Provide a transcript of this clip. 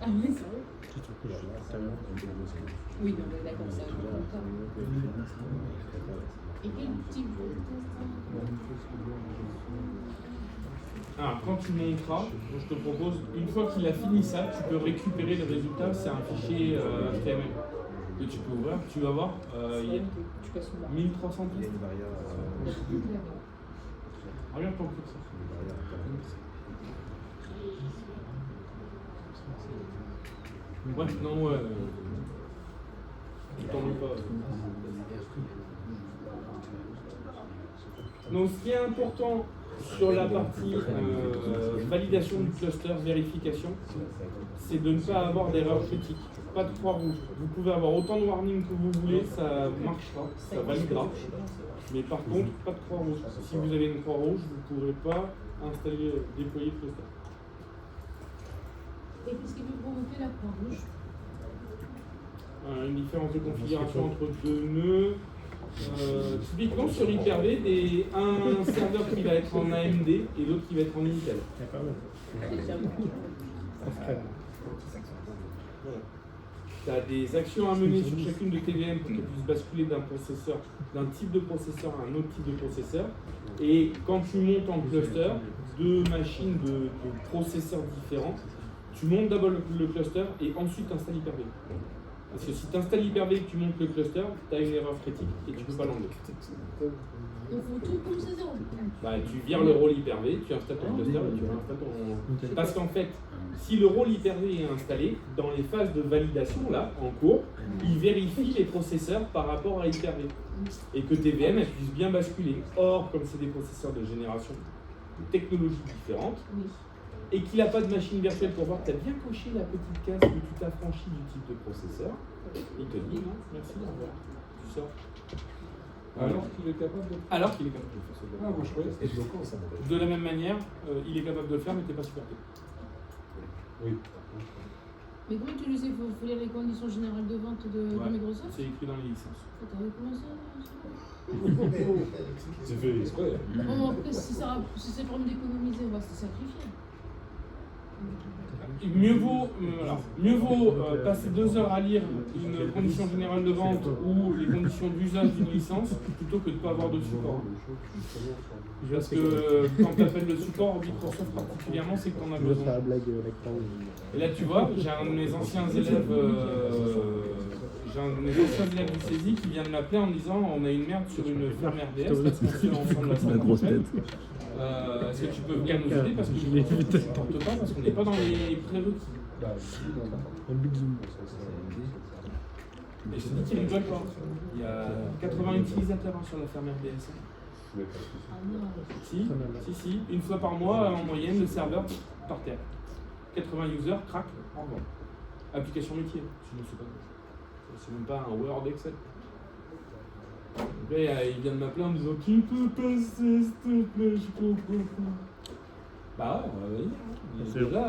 Ah oui, c'est vrai. Oui, non, mais d'accord, c'est un peu comme ça. Et quel type de test? Alors, quand tu monteras, je te propose, une fois qu'il a fini ça, tu peux récupérer le résultat. C'est un fichier HTML que tu peux ouvrir. Tu vas voir, il y a 1300 tests. Regarde ton curseur. Ouais, non, ouais. Je t'en veux pas. Donc, ce qui est important sur la partie validation du cluster, vérification, c'est de ne pas avoir d'erreur critique. Pas de croix rouge. Vous pouvez avoir autant de warnings que vous voulez, ça marchera, ça validera. Mais par contre, pas de croix rouge. Si vous avez une croix rouge, vous ne pourrez pas déployer le cluster. Et qu'est-ce qui peut provoquer la croix rouge? Une différence de configuration entre deux nœuds. Typiquement sur Hyper-V, un serveur qui va être en AMD et l'autre qui va être en Intel. Tu as des actions à mener sur chacune de tes VM pour qu'elles puissent basculer d'un type de processeur à un autre type de processeur. Et quand tu montes en cluster, deux machines de processeurs différents, tu montes d'abord le cluster et ensuite tu installes Hyper-V. Parce que si tu installes Hyper-V et que tu montes le cluster, tu as une erreur critique et tu ne peux pas l'enlever. Il faut tout comme ça, zéro. Bah, tu vires le rôle Hyper-V, tu installes ton cluster et tu réinstalles ton... Parce qu'en fait, si le rôle Hyper-V est installé, dans les phases de validation, là, en cours, il vérifie les processeurs par rapport à Hyper-V. Et que tes VM, elles puissent bien basculer. Or, comme c'est des processeurs de génération de technologies différentes, et qu'il n'a pas de machine virtuelle pour voir que tu as bien coché la petite case que tu t'affranchis du type de processeur, il te dit non, merci, au revoir, tu sors. Alors qu'il est capable de faire ça. Ah, moi je croyais que c'était bloquant ça. De la même manière, il est capable de le faire, mais tu n'es pas supporté. Oui. Mais comment tu le sais? Il faut lire les conditions générales de vente de Microsoft? C'est écrit dans les licences. T'avais commencé C'est fait exprès. Bon, après, si c'est pour me d'économiser, on va se sacrifier. Mieux vaut passer 2 heures à lire une condition générale de vente ou les conditions d'usage d'une licence plutôt que de ne pas avoir de support. Parce que quand tu appelles le support, Microsoft particulièrement, c'est que tu en as besoin. Et là, tu vois, j'ai un de mes anciens élèves du CESI qui vient de m'appeler en me disant on a une merde sur une ferme RDS parce qu'on fait ensemble la grosse tête. Est-ce que tu peux bien nous aider parce que je ne porte pas parce qu'on n'est pas dans les prérequis. Et je te dis qu'il rigole pas. Il y a 80 utilisateurs sur la ferme RDS. Si, une fois par mois en moyenne le serveur par terre. 80 users, crack, au revoir. Application métier, sinon c'est pas. C'est même pas un Word Excel. Après, il vient de m'appeler en me disant tu peux passer s'il te plaît, je comprends pas. Bah ouais, on va venir. Déjà,